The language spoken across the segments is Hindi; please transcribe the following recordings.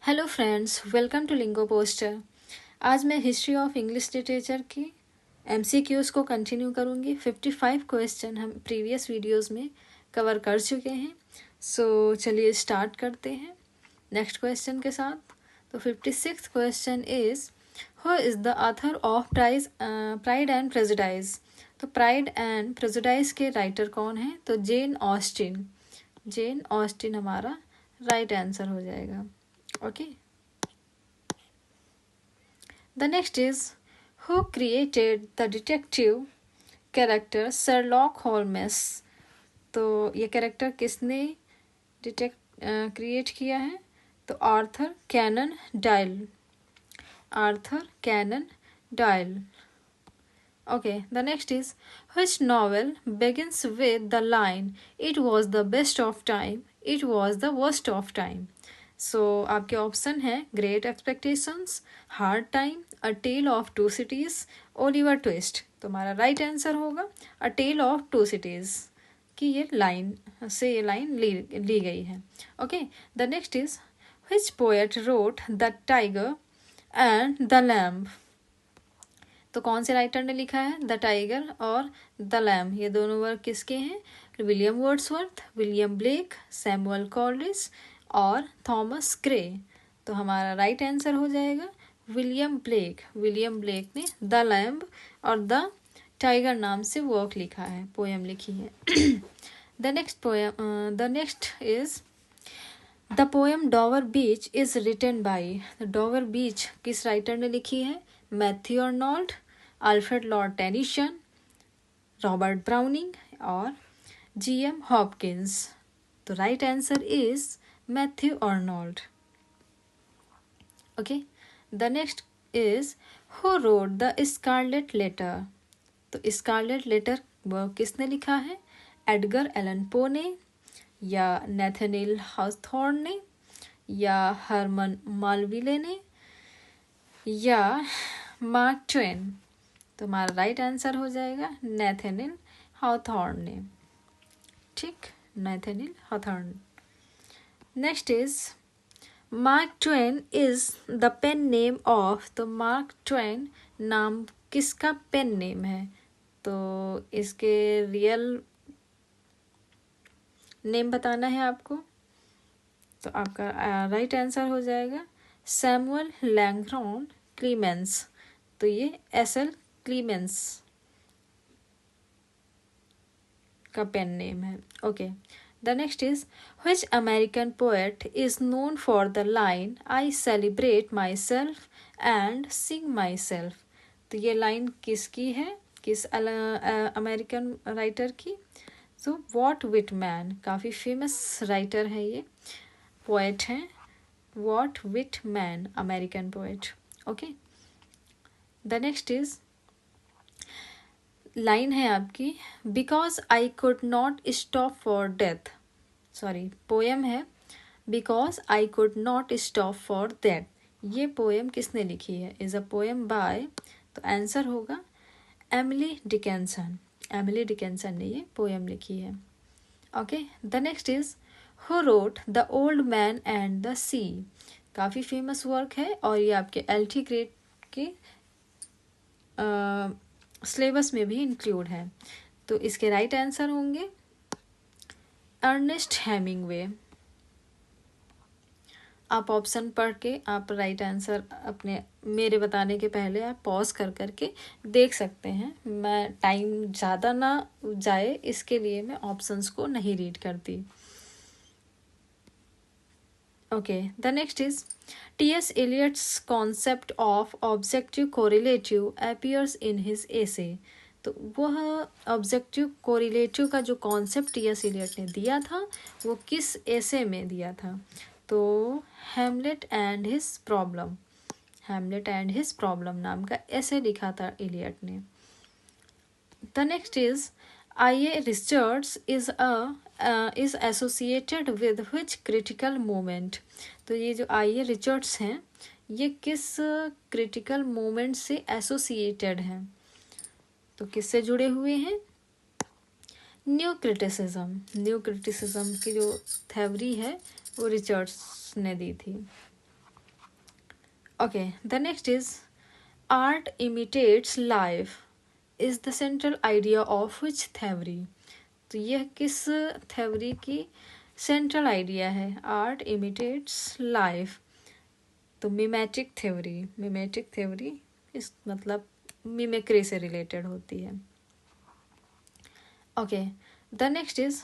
Hello friends, welcome to Lingo Poster. आज मैं हिस्ट्री ऑफ इंग्लिश लिटरेचर की एमसीक्यूज़ को कंटिन्यू करूँगी। 55 क्वेश्चन हम प्रीवियस वीडियोस में कवर कर चुके हैं। चलिए स्टार्ट करते हैं नेक्स्ट क्वेश्चन के साथ। तो 56 question is who is the author of pride and prejudice. तो प्राइड एंड प्रेजुडाइज के राइटर कौन है? तो जेन ऑस्टिन। जेन ऑस्टिन हमारा राइट आंसर हो जाएगा। Okay. The next is who created the detective character Sherlock Holmes। तो ये कैरेक्टर किसने क्रिएट किया है? तो Arthur Conan Doyle. Arthur Conan Doyle. Okay, the next is which novel begins with the line "It was the best of time, it was the worst of time"। आपके ऑप्शन है great expectations, hard time, a tale of two cities, Oliver Twist. तो हमारा राइट आंसर होगा a tale of two cities की ये लाइन ली गई है। Okay, the next is which poet wrote the tiger and the lamb. तो कौन से राइटर ने लिखा है द टाइगर और द लैम्ब? ये दोनों वर्क किसके हैं? William Wordsworth, William Blake, Samuel Coleridge और थॉमस ग्रे। तो हमारा राइट आंसर हो जाएगा विलियम ब्लेक। विलियम ब्लेक ने द लैम्ब और द टाइगर नाम से वर्क लिखा है, पोएम लिखी है। The next is the poem Dover Beach is written by. Dover Beach किस राइटर ने लिखी है? Matthew Arnold, Alfred Lord Tennyson, Robert Browning और जीएम हॉपकिंस। तो right answer is Matthew Arnold. Okay, the next is who wrote the Scarlet Letter. तो स्कारलेट लेटर किसने लिखा है? एडगर एलन पो ने, या नेथनियल हॉथॉर्न ने, या हरमन मालविले ने, या मार्क ट्वेन। तो हमारा राइट आंसर हो जाएगा नेथनियल हॉथॉर्न ने। ठीक, Nathaniel Hawthorne. Next is Mark Twain is the pen name of. तो मार्क ट्वेन नाम किसका पेन नेम है? तो इसके रियल नेम बताना है आपको। तो आपका राइट आंसर हो जाएगा सैमुअल लैंग्रॉन क्लीमेंस। तो ये एसएल क्लीमेंस का पेन नेम है। Okay, the next is which American poet is known for the line I celebrate my self and Singh my self. तो ये लाइन किसकी है? किस अमेरिकन राइटर की? तो वॉट विटमैन, काफ़ी फेमस राइटर है, ये पोएट हैं Walt Whitman, American poet. Okay, the next is line है आपकी because I could not stop for death. Sorry, poem है because I could not stop for death. ये पोएम किसने लिखी है? Is a poem by. तो आंसर होगा एमिली डिकेंसन। एमिली डिकेंसन ने ये पोएम लिखी है। Okay, the next is who wrote the old man and the सी। काफ़ी फेमस वर्क है और ये आपके एलटी ग्रेड के सिलेबस में भी इंक्लूड है। तो इसके राइट आंसर होंगे अर्नेस्ट हेमिंगवे। आप ऑप्शन पढ़ के आप राइट आंसर अपने मेरे बताने के पहले आप पॉज कर करके देख सकते हैं। मैं टाइम ज़्यादा ना जाए इसके लिए मैं ऑप्शंस को नहीं रीड करती। Okay, the next is T.S.. Eliot's concept of objective correlative appears in his एसे। तो वह ऑब्जेक्टिव कोरिलेटिव का जो कॉन्सेप्ट टी.एस. एलियट ने दिया था वो किस एसे में दिया था? तो Hamlet and his problem. Hamlet and his problem नाम का एसे लिखा था एलियट ने। The next is I.A. Richards is associated with which critical moment। तो ये जो I.A. Richards हैं ये किस क्रिटिकल मोमेंट से एसोसिएटेड हैं? तो किससे जुड़े हुए हैं? New criticism. न्यू क्रिटिसिज्म की जो थ्योरी है वो रिचर्ड्स ने दी थी। Okay, the next is art imitates life is the central idea of which theory. तो यह किस थ्योरी की सेंट्रल आइडिया है? आर्ट इमिटेट्स लाइफ, तो मिमेटिक थ्योरी। मिमेटिक थ्योरी इस मतलब मिमिक्री से रिलेटेड होती है। Okay, the next is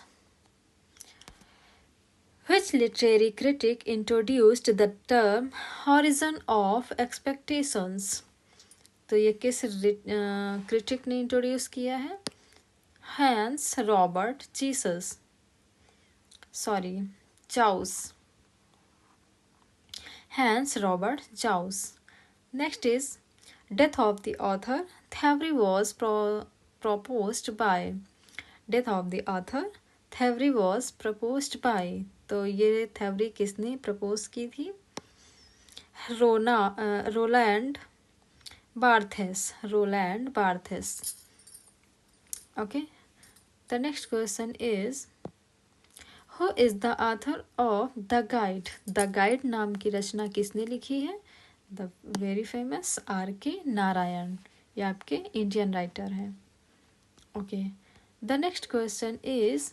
which literary critic introduced the term horizon of expectations? तो ये किस क्रिटिक ने इंट्रोड्यूस किया है? Hans Robert Jesus, sorry Jauss, Hans Robert Jauss. Next is death of the author theory was proposed by। Death of the author theory was proposed by, तो ये थ्योरी किसने प्रपोज की थी? Roland Barthes, Roland Barthes. Okay, the next question is who is the author of the guide? The guide नाम की रचना किसने लिखी है? The very famous R.K. Narayan, ये आपके इंडियन राइटर हैं। Okay, the next question is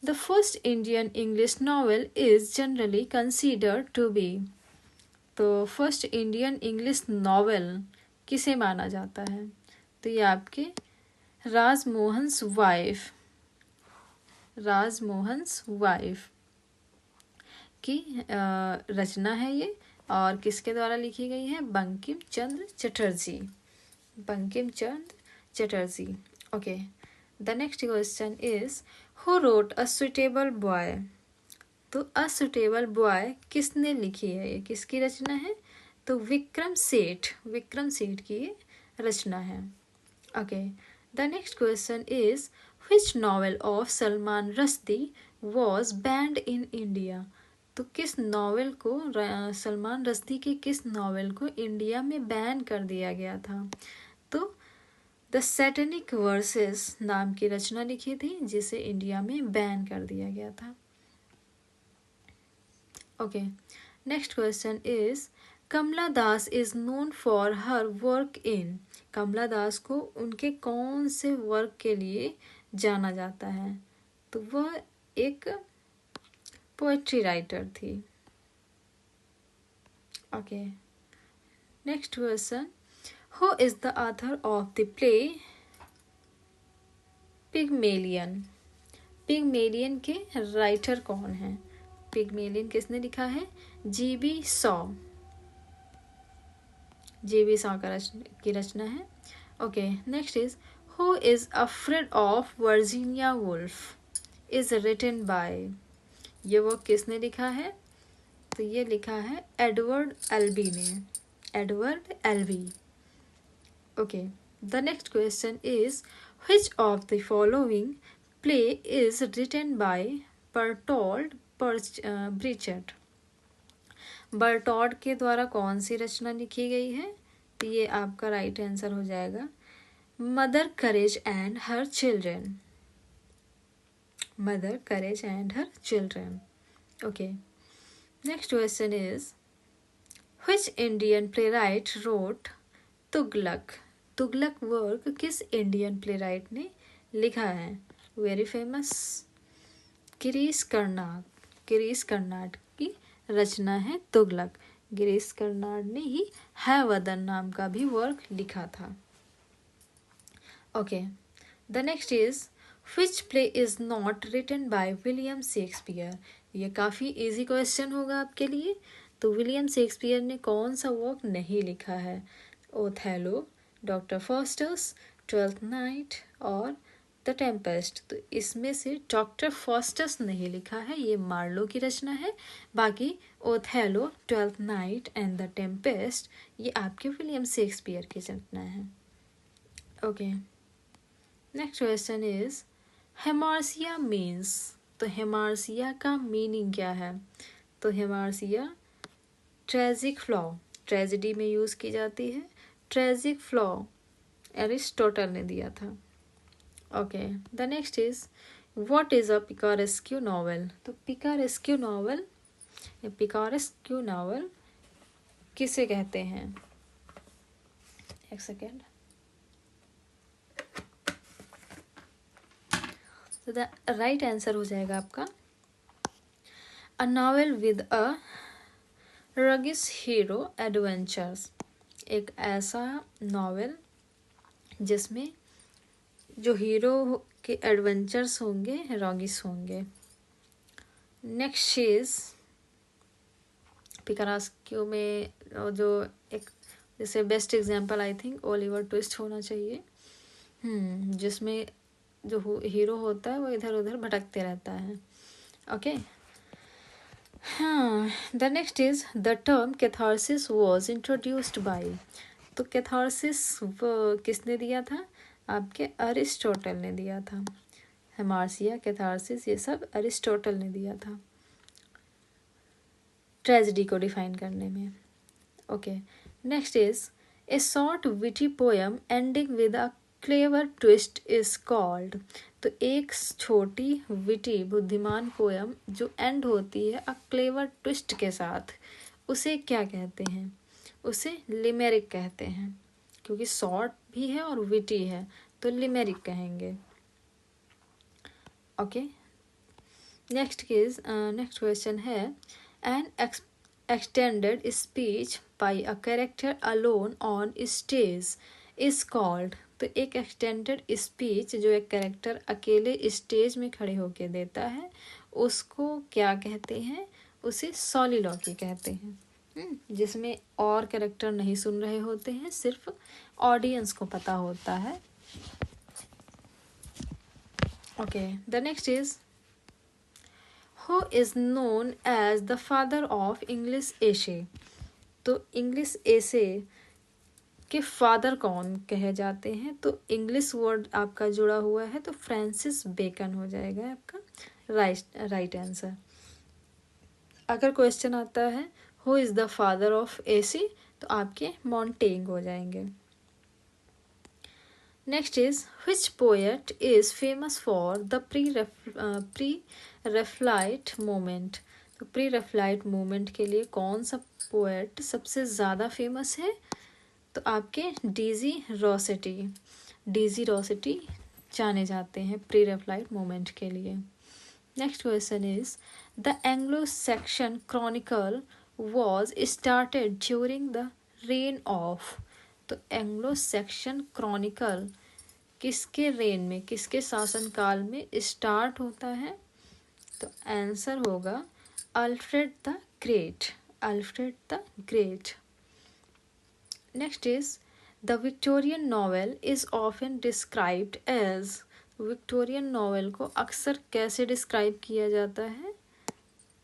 the first Indian English novel is generally considered to be. तो फर्स्ट इंडियन इंग्लिश नॉवेल किसे माना जाता है? तो ये आपके राजमोहन्स वाइफ, राजमोहन्स वाइफ की रचना है ये, और किसके द्वारा लिखी गई है? Bankim Chandra Chatterjee, Bankim Chandra Chatterjee. Okay, the next question is who wrote a suitable boy? तो अ सुटेबल बॉय किसने लिखी है? ये किसकी रचना है? तो विक्रम सेठ, विक्रम सेठ की ये रचना है। Okay, the next question is which novel of Salman Rushdie was banned in India? तो किस नॉवेल को, सलमान रश्दी के किस नॉवेल को इंडिया में बैन कर दिया गया था? तो द सैटेनिक वर्सेस नाम की रचना लिखी थी, जिसे इंडिया में बैन कर दिया गया था। Okay, next question is Kamala Das is known for her work in. Kamala Das को उनके कौन से वर्क के लिए जाना जाता है? तो वह एक पोएट्री राइटर थी। Okay, next question who is the author of the play Pygmalion? Pygmalion के राइटर कौन है? पिगमेलियन किसने लिखा है? G.B. शॉ, G.B. शॉ की रचना है। Okay, next is who is afraid of Virginia Woolf is written by. ये वो किसने लिखा है? तो ये लिखा है एडवर्ड एल्बी ने, Edward Albee. Okay, the next question is which of the following play is written by Bertolt Brecht? Bertolt के द्वारा कौन सी रचना लिखी गई है? तो ये आपका राइट आंसर हो जाएगा mother courage and her children, mother courage and her children. Okay, next question is which Indian playwright wrote Tughlaq? Tughlaq work किस इंडियन प्लेराइट ने लिखा है? वेरी फेमस गिरीश कर्नाड, गिरीश कर्नाड की रचना है तुगलक। गिरीश कर्नाड ने ही हैवदन नाम का भी वर्क लिखा था। Okay, the next is which play is not written by William Shakespeare? ये काफ़ी इजी क्वेश्चन होगा आपके लिए। तो विलियम शेक्सपियर ने कौन सा वर्क नहीं लिखा है? Othello, doctor fosters, twelfth night और द टेम्पेस्ट। तो इसमें से डॉक्टर फॉस्टर्स नहीं लिखा है, ये मार्लो की रचना है। बाकी Othello, Twelfth Night and the Tempest ये आपके विलियम शेक्सपियर की रचना है। Okay, next question is hamartia means. तो हेमार्सिया का मीनिंग क्या है? तो हेमार्सिया ट्रेजिक फ्लॉ, ट्रेजिडी में यूज़ की जाती है। ट्रेजिक फ्लॉ एरिस्टोटल ने दिया था। Okay, the next is what is a picaresque novel? तो पिकारेस्क्यू नॉवेल, पिकारेस्क्यू नॉवेल किसे कहते हैं? एक सेकेंड। तो द राइट आंसर हो जाएगा आपका a novel with a roguish hero adventures. एक ऐसा नॉवेल जिसमें जो हीरो के एडवेंचर्स होंगे रॉगिस होंगे। नेक्स्ट इज पिकारास्क्यू में जो एक जैसे best example I think Oliver twist होना चाहिए, जिसमें जो हीरो होता है वो इधर उधर भटकते रहता है। ओके, हाँ। The next is the term catharsis was introduced by. तो कैथारसिस किसने दिया था? आपके अरिस्टोटल ने दिया था। हेमार्सिया, कैथारसिस, ये सब अरिस्टोटल ने दिया था ट्रेजेडी को डिफाइन करने में। Okay, next is a short witty poem ending with a clever twist is called. तो एक छोटी विटी बुद्धिमान पोएम जो एंड होती है अ क्लेवर ट्विस्ट के साथ, उसे क्या कहते हैं? उसे लिमेरिक कहते हैं, क्योंकि शॉर्ट भी है और विटी है तो लिमेरिक कहेंगे। ओके, नेक्स्ट क्वेश्चन है N extended speech by a character alone on stage is called। तो एक एक्सटेंडेड स्पीच जो एक कैरेक्टर अकेले स्टेज में खड़े होके देता है उसको क्या कहते हैं? उसे सॉलिलॉक्वी कहते हैं, जिसमें और कैरेक्टर नहीं सुन रहे होते हैं, सिर्फ ऑडियंस को पता होता है। Okay, the next is who is known as the father of English essay. तो इंग्लिश एशे के फादर कौन कहे जाते हैं? तो इंग्लिश वर्ड आपका जुड़ा हुआ है तो फ्रांसिस बेकन हो जाएगा आपका राइट आंसर। अगर क्वेश्चन आता है who is the father of essay तो आपके मॉन्टेग हो जाएंगे। Next is which poet is famous for the pre Raphaelite movement. तो प्री रेफ्लाइट मूवमेंट के लिए कौन सा पोएट सबसे ज़्यादा फेमस है? तो आपके डीजी रॉसेटी जाने जाते हैं प्री रेफ्लाइट मूवमेंट के लिए। Next question is the Anglo Saxon Chronicle was started during the rain of. तो एंग्लो सेक्शन क्रॉनिकल किसके रेन में, किसके शासनकाल में स्टार्ट होता है? तो आंसर होगा Alfred the great. Next is the Victorian novel is often described as. Victorian novel को अक्सर कैसे डिस्क्राइब किया जाता है?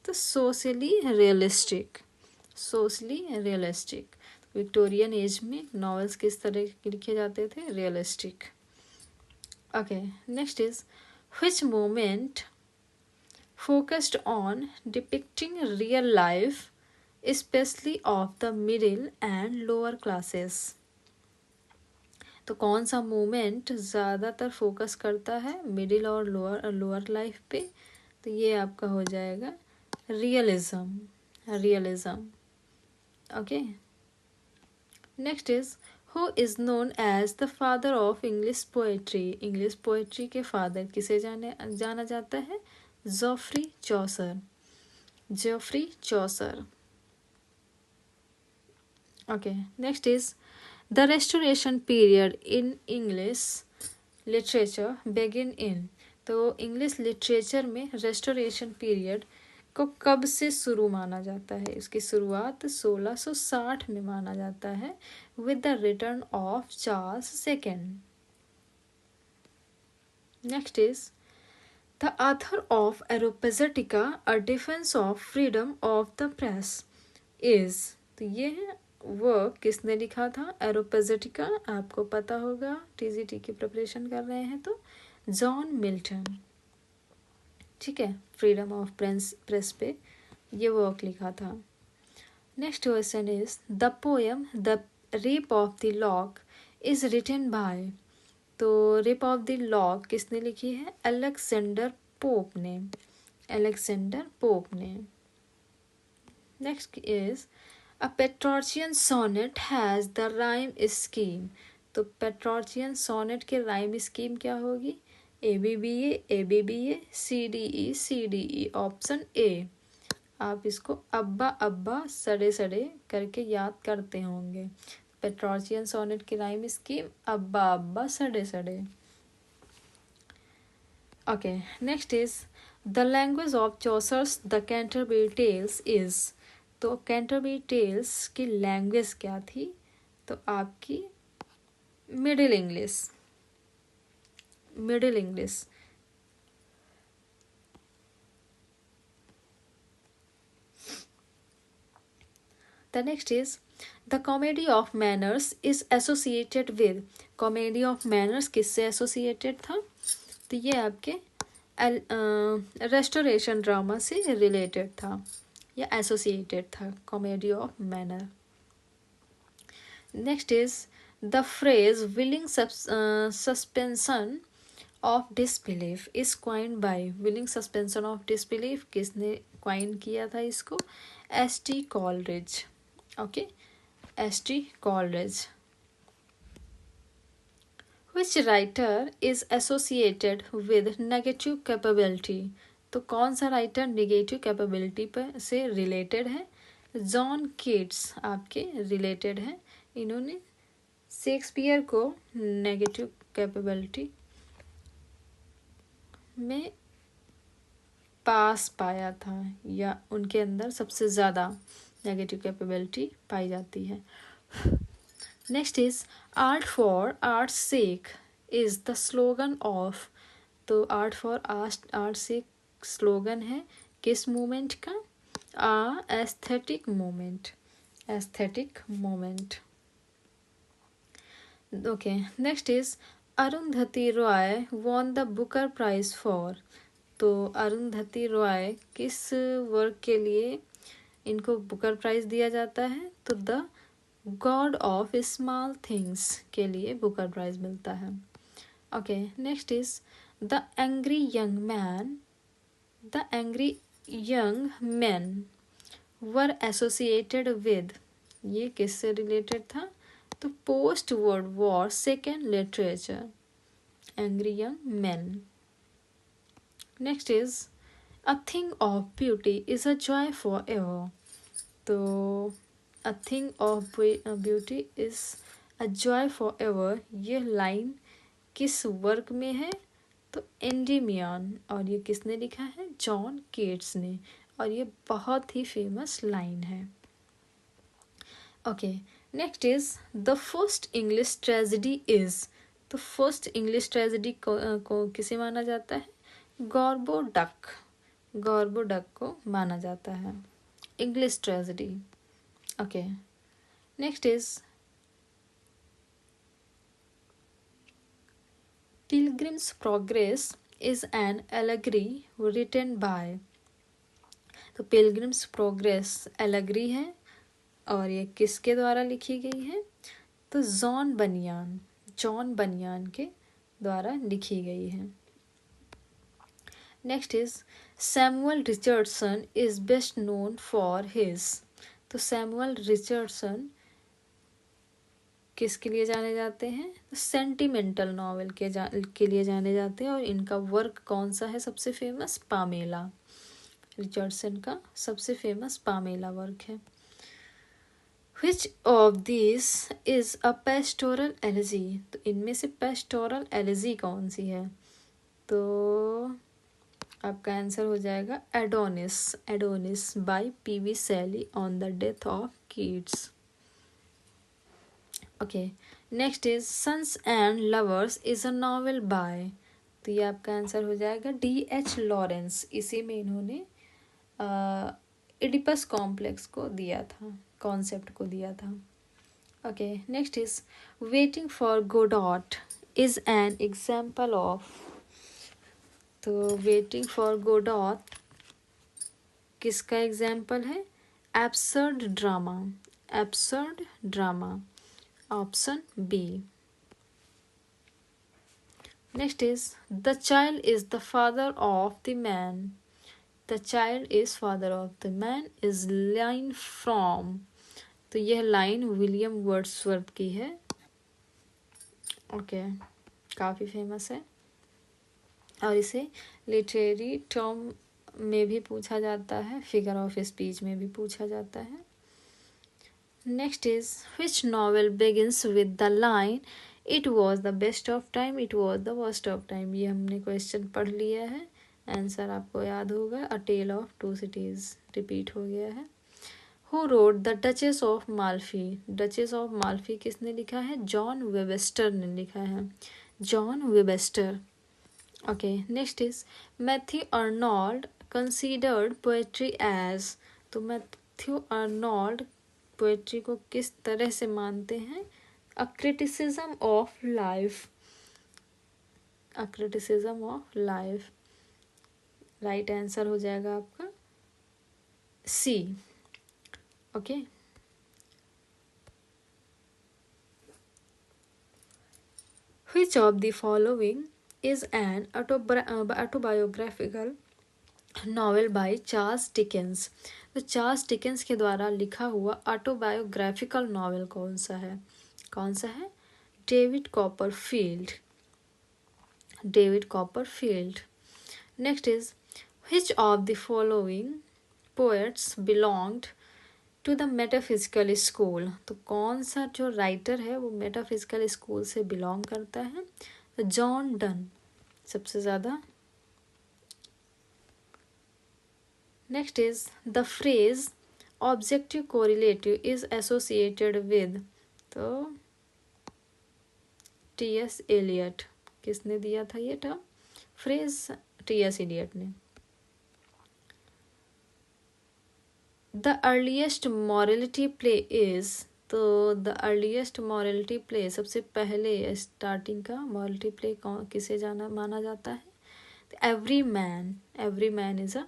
तो सोशली रियलिस्टिक। विक्टोरियन एज में नॉवेल्स किस तरह के लिखे जाते थे? Realistic. Okay, next is which movement focused on depicting real life specially of the middle and lower classes. तो कौन सा मूवमेंट ज़्यादातर फोकस करता है मिडिल और लोअर लाइफ पे? तो ये आपका हो जाएगा realism. Okay, next is who is known as the father of English poetry. English poetry के फादर किसे जाना जाता है? Geoffrey Chaucer. Okay, next is the restoration period in English literature begin in. तो इंग्लिश लिटरेचर में रेस्टोरेशन पीरियड को कब से शुरू माना जाता है? इसकी शुरुआत 1660 में माना जाता है with the return of Charles second. Next is the author of Areopagitica a defence of freedom of the press is. तो ये वर्क किसने लिखा था? एरोपेजेटिका आपको पता होगा, टीजीटी की प्रिपरेशन कर रहे हैं तो जॉन मिल्टन। ठीक है, फ्रीडम ऑफ प्रेस पे ये वर्क लिखा था। Next question is the poem the rape of the lock is written by. तो रेप ऑफ द लॉक किसने लिखी है? अलेक्जेंडर पोप ने। Next is A Petrarchian sonnet has the rhyme scheme. तो पेट्रोर्चियन सोनेट के राइम स्कीम क्या होगी? ABBA CDE option A. आप इसको अब्बा अब्बा सड़े सड़े करके याद करते होंगे। पेट्रोर्चियन सोनेट की राइम स्कीम अब्बा अब्बा सड़े सड़े। Okay, next is the language of Chaucer's the Canterbury tales is. तो कैंटरबरी टेल्स की लैंग्वेज क्या थी? तो आपकी middle English. Middle English. The next is the comedy of manners is associated with। comedy of manners किससे associated था? तो ये आपके रेस्टोरेशन ड्रामा से रिलेटेड था या एसोसिएटेड था comedy of manner. Next is the phrase willing suspension of disbelief is coined by. Willing suspension of disbelief किसने क्वाइन किया था इसको? S T. Coleridge. Okay, S T. Coleridge. Which writer is associated with negative capability? तो कौन सा राइटर नेगेटिव कैपेबिलिटी पर से रिलेटेड है? जॉन कीट्स आपके रिलेटेड है। इन्होंने शेक्सपियर को नेगेटिव कैपेबिलिटी में पास पाया था या उनके अंदर सबसे ज़्यादा नेगेटिव कैपेबिलिटी पाई जाती है। Next is art for art's sake is the slogan of. तो art for art sake slogan है किस मूवमेंट का? Aesthetic movement. Aesthetic movement. Okay, next is Arundhati Roy won the Booker prize for. तो अरुंधति रॉय किस वर्क के लिए इनको बुकर प्राइज दिया जाता है? तो the God of small things के लिए बुकर प्राइज मिलता है। Okay, next is the angry young man. The angry young man were associated with. ये किससे रिलेटेड था? तो post world war second literature. Angry young man. Next is a thing of beauty is a joy for ever. तो A thing of beauty is a joy forever। ये लाइन किस वर्क में है? तो एंडीमियन। और ये किसने लिखा है? जॉन कीट्स ने। और ये बहुत ही फेमस लाइन है। Okay, next is the first English tragedy is. तो फर्स्ट इंग्लिश ट्रेजेडी को किसे माना जाता है? गॉर्बो डक। गॉर्बो डक को माना जाता है English tragedy. Okay, next is Pilgrim's Progress is an allegory written by। तो Pilgrim's Progress allegory है और ये किसके द्वारा लिखी गई है? तो जॉन बनियान के द्वारा लिखी गई है। Next is Samuel Richardson is best known for his. तो सैमुअल रिचर्डसन किसके लिए जाने जाते हैं? सेंटिमेंटल नॉवेल के लिए जाने जाते हैं। और इनका वर्क कौन सा है सबसे फेमस? पामेला। रिचर्डसन का सबसे फेमस पामेला वर्क है। Which of this is a pastoral elegy. तो इनमें से पेस्टोरल एलिजी कौन सी है? तो आपका आंसर हो जाएगा Adonais by P B. Shelley on the death of Keats. Okay, next is sons and lovers is a novel by. तो ये आपका आंसर हो जाएगा D.H. लॉरेंस। इसी में इन्होंने इडिपस कॉम्प्लेक्स को दिया था, कॉन्सेप्ट को दिया था। Okay, next is waiting for Godot is an example of. तो वेटिंग फॉर गोडॉट किसका एग्जाम्पल है? Absurd drama option B. Next is the child is the father of the man. The child is father of the man is line from तो यह लाइन विलियम वर्ड्सवर्थ की है। ओके, काफ़ी फेमस है और इसे लिटरेरी टर्म में भी पूछा जाता है, फिगर ऑफ स्पीच में भी पूछा जाता है। Next is which novel begins with the line it was the best of time, it was the worst of time. ये हमने क्वेश्चन पढ़ लिया है, आंसर आपको याद होगा, a tale of two cities repeat हो गया है। Who wrote the Duchess of Malfi, Duchess of Malfi किसने लिखा है? जॉन वेबस्टर ने लिखा है, John Webster. Okay, next is Matthew Arnold considered poetry as, तो मैथ्यू अर्नोल्ड पोएट्री को किस तरह से मानते हैं? A criticism of life, a criticism of life. Right answer हो जाएगा आपका C. Okay, which of the following is an autobiographical novel by Charles Dickens, तो चार्ल्स डिकेंस के द्वारा लिखा हुआ ऑटोबायोग्राफिकल नॉवेल कौन सा है? कौन सा है? David Copperfield, David Copperfield. Next is which of the following poets belonged to the metaphysical school, तो कौन सा जो राइटर है वो मेटाफिजिकल स्कूल से बिलोंग करता है? तो जॉन डन सबसे ज़्यादा। Next is the phrase objective correlative is associated with, तो टी.एस. एलियट, किसने दिया था ये टर्म? Phrase T.S.. एलियट ने। The earliest morality play is, तो द अर्लीस्ट मॉरलिटी प्ले, सबसे पहले स्टार्टिंग का मॉरलिटी प्ले किसे जाना माना जाता है? Every man is a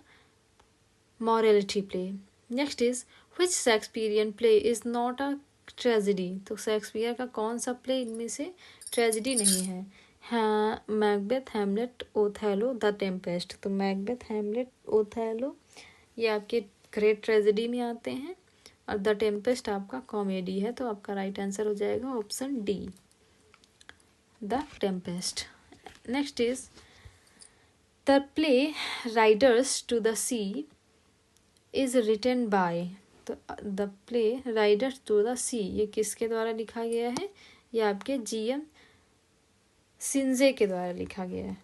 morality play. Next is which Shakespearean play is not a tragedy, तो शेक्सपियर का कौन सा प्ले इनमें से ट्रेजिडी नहीं है? हाँ, Macbeth, Hamlet, Othello, the Tempest. तो मैकबेथ, हैमलेट, ओथेलो ये आपके ग्रेट ट्रेजिडी में आते हैं और द टेम्पेस्ट आपका कॉमेडी है, तो आपका राइट आंसर हो जाएगा option D, the Tempest. Next is the play Riders to the Sea is written by, तो the play Riders to the Sea ये किसके द्वारा लिखा गया है? ये आपके जी.एम. सिंजे के द्वारा लिखा गया है,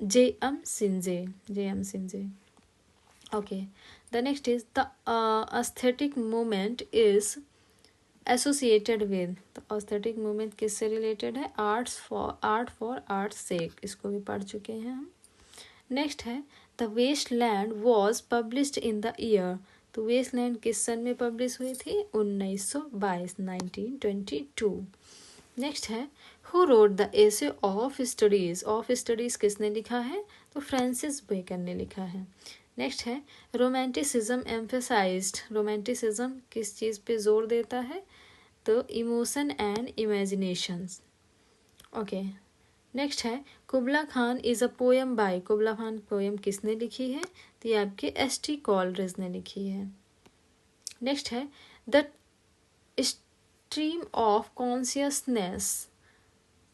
J M. Synge. Okay, the next is the aesthetic movement is associated with, तो एस्थेटिक मूवमेंट किससे रिलेटेड है? आर्ट फॉर आर्ट्स सेक, इसको भी पढ़ चुके हैं हम। नेक्स्ट है the Waste Land was published in the year, तो वेस्टलैंड किस सन में पब्लिश हुई थी? 1922, 1922। नेक्स्ट है who wrote the essay of studies, of studies किसने लिखा है? तो फ्रांसिस बेकन ने लिखा है। नेक्स्ट है रोमांटिसिज्म एम्फेसाइज्ड, रोमांटिसिज्म किस चीज़ पे जोर देता है? तो emotion and imaginations. Okay, next है Kubla Khan is a poem by, Kubla Khan poem किसने लिखी है? तो ये आपके एस.टी. कॉलरेज ने लिखी है। नेक्स्ट है the stream of consciousness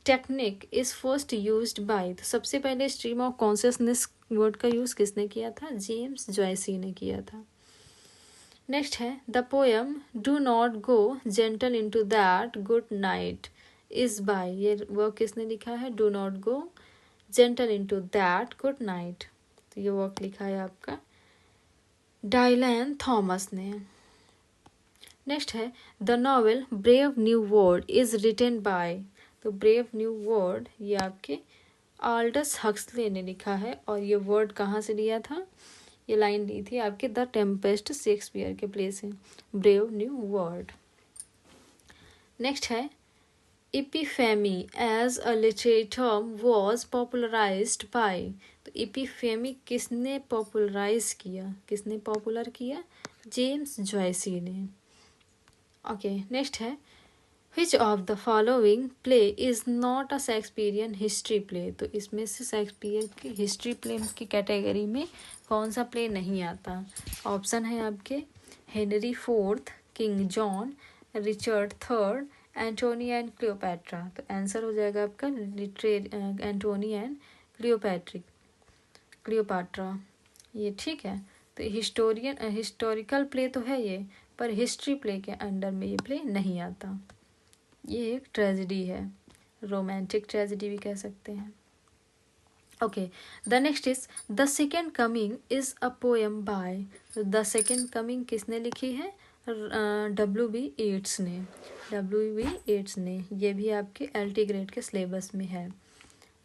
technique is first used by, तो सबसे पहले स्ट्रीम ऑफ कॉन्शियसनेस वर्ड का यूज़ किसने किया था? जेम्स जॉयसी ने किया था। नेक्स्ट है the poem do not go gentle into that good night is by, ये वर्क किसने लिखा है? Do not go gentle into that good night, तो ये वर्क लिखा है आपका डायलैन थॉमस ने। नेक्स्ट है the novel brave new world is written by, तो ब्रेव न्यू वर्ल्ड ये आपके आल्डस हक्सले ने लिखा है और ये वर्ड कहाँ से लिया था? ये लाइन ली थी आपके द टेम्पेस्ट शेक्सपियर के प्ले से, ब्रेव न्यू वर्ल्ड। नेक्स्ट है epiphany as a literary term was popularised by, तो इपिफेमी किसने पॉपुलराइज किया? किसने पॉपुलर किया? जेम्स जॉयसी ने। ओके, नेक्स्ट है which of the following play is not a Shakespearean history play, तो इसमें से शेक्सपियर की हिस्ट्री प्ले की कैटेगरी में कौन सा प्ले नहीं आता? ऑप्शन है आपके Henry fourth, King John, Richard third, Antony and Cleopatra. तो आंसर हो जाएगा आपका एंटोनी एंड क्लियोपैट्रा। ये ठीक है। तो हिस्टोरिकल प्ले तो है ये, पर हिस्ट्री प्ले के अंडर में ये प्ले नहीं आता। ये एक ट्रेजेडी है, रोमांटिक ट्रेजेडी भी कह सकते हैं। Okay, the next is the second coming is a poem bye. The second coming किसने लिखी है? W.B. येट्स ने। W.B. येट्स ने। ये भी आपके LT ग्रेड के सिलेबस में है।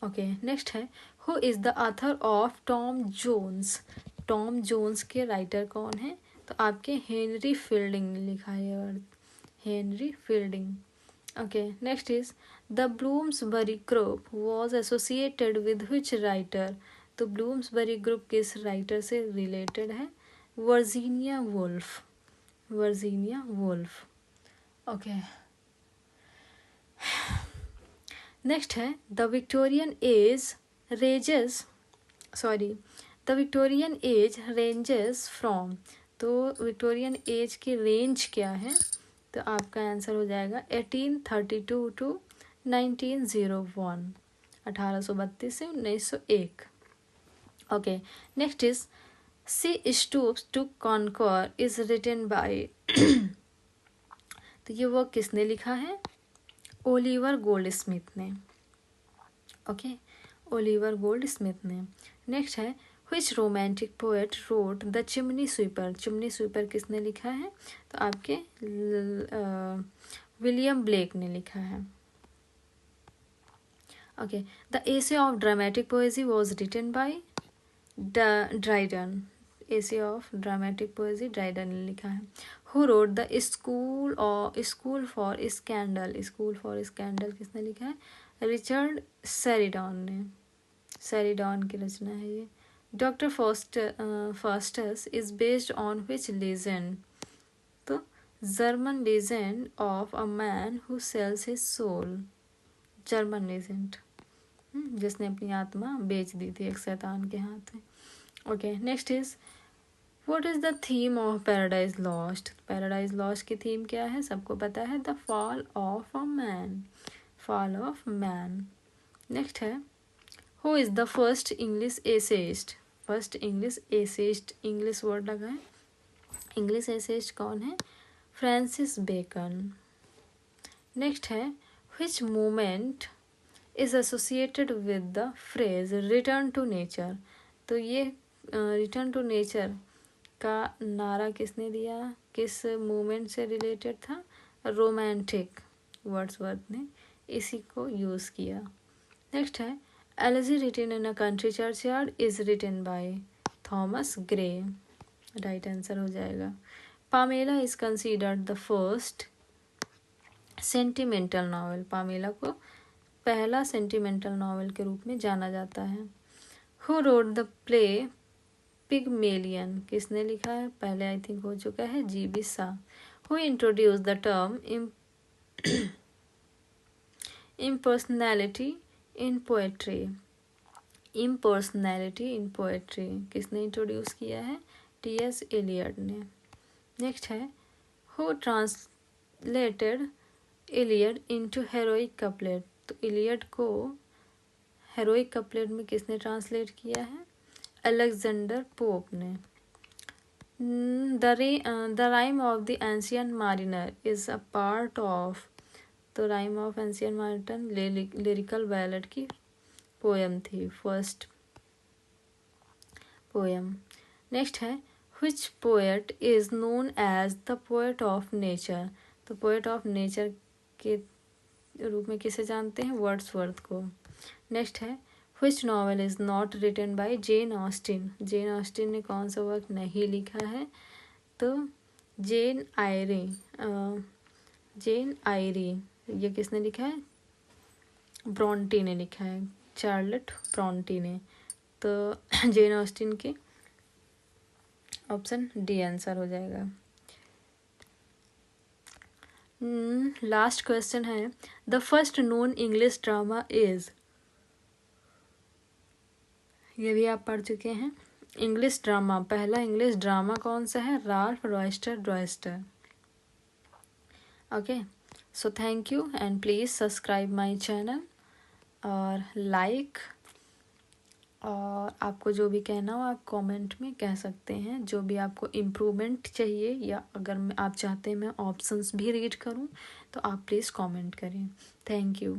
ओके, नेक्स्ट है who is the author of Tom Jones. Tom Jones के राइटर कौन है? तो आपके हेनरी फील्डिंग ने लिखा है word, Henry Fielding. Okay, next is the Bloomsbury group was associated with which writer. तो ब्लूम्सबरी ग्रुप किस राइटर से रिलेटेड है? Virginia Woolf, Virginia Woolf. Okay, next है the Victorian age ranges from. तो विक्टोरियन एज की रेंज क्या है? तो आपका आंसर हो जाएगा 1832 टू 1901, 1832 से 1901। Okay, next is she stoops to conquer is written by. तो ये वर्क किसने लिखा है? ओलिवर गोल्डस्मिथ ने। ओके, ओलिवर गोल्डस्मिथ ने। नेक्स्ट है which romantic poet wrote the chimney sweeper. Chimney sweeper किसने लिखा है? तो आपके विलियम ब्लेक ने लिखा है। Okay, the essay of dramatic poesy was written by Dryden. Essay of dramatic poesy Dryden ने लिखा है। Who wrote the school for scandal. School for scandal किसने लिखा है? रिचर्ड सेरिडॉन ने। सेरिडॉन की रचना है ये। Doctor Faustus is based on which legend. तो German legend of a man who sells his soul. German legend, जिसने अपनी आत्मा बेच दी थी एक शैतान के हाथ में। Okay, next is what is the theme of Paradise Lost. Paradise Lost की थीम क्या है? सबको पता है, the fall of a man, fall of man. Next है who is the first English essayist. First English essayist, English word लगा है, इंग्लिश एसेइस्ट कौन है? Francis Bacon. नेक्स्ट है which movement is associated with the phrase return to nature. तो ये रिटर्न टू नेचर का नारा किसने दिया? किस मूवमेंट से रिलेटेड था? रोमांटिक, वर्ड्सवर्थ ने इसी को यूज़ किया। नेक्स्ट है elegy written in a country churchyard is written by Thomas Gray. Right answer हो जाएगा। Pamela is considered the first sentimental novel. Pamela को पहला सेंटिमेंटल नॉवेल के रूप में जाना जाता है। Who wrote the play Pygmalion. किसने लिखा है? पहले आई थिंक हो चुका है, GB Shaw. Who introduce the term impersonality in poetry. Impersonality in poetry किसने इंट्रोड्यूस किया है? T.S. एलियट ने। नेक्स्ट है who translated Iliad into heroic couplet. तो इलियड को हेरोइक कपलेट में किसने ट्रांसलेट किया है? अलेक्जेंडर पोप ने। The Rime of the Ancient Mariner is a part of. तो Rime of Ancient Mariner Lyrical Ballad की पोएम थी, फर्स्ट पोएम। नेक्स्ट है which poet is known as the poet of nature. तो पोएट ऑफ नेचर के रूप में किसे जानते हैं? वर्ड्सवर्थ को। नेक्स्ट है which novel is not written by Jane Austen. Jane Austen ने कौन सा वर्क नहीं लिखा है? तो जेन आयरी ये किसने लिखा है? ब्रॉन्टी ने लिखा है, चार्लेट ब्रॉन्टी ने। तो जेन ऑस्टिन के ऑप्शन डी आंसर हो जाएगा। लास्ट क्वेश्चन है the first known English drama is. ये भी आप पढ़ चुके हैं। इंग्लिश ड्रामा, पहला इंग्लिश ड्रामा कौन सा है? Ralph Roister Doister. Okay, so thank you and please subscribe my channel और लाइक, और आपको जो भी कहना हो आप कमेंट में कह सकते हैं, जो भी आपको इम्प्रूवमेंट चाहिए, या अगर आप चाहते हैं मैं ऑप्शंस भी रीड करूं तो आप प्लीज़ कमेंट करें। Thank you.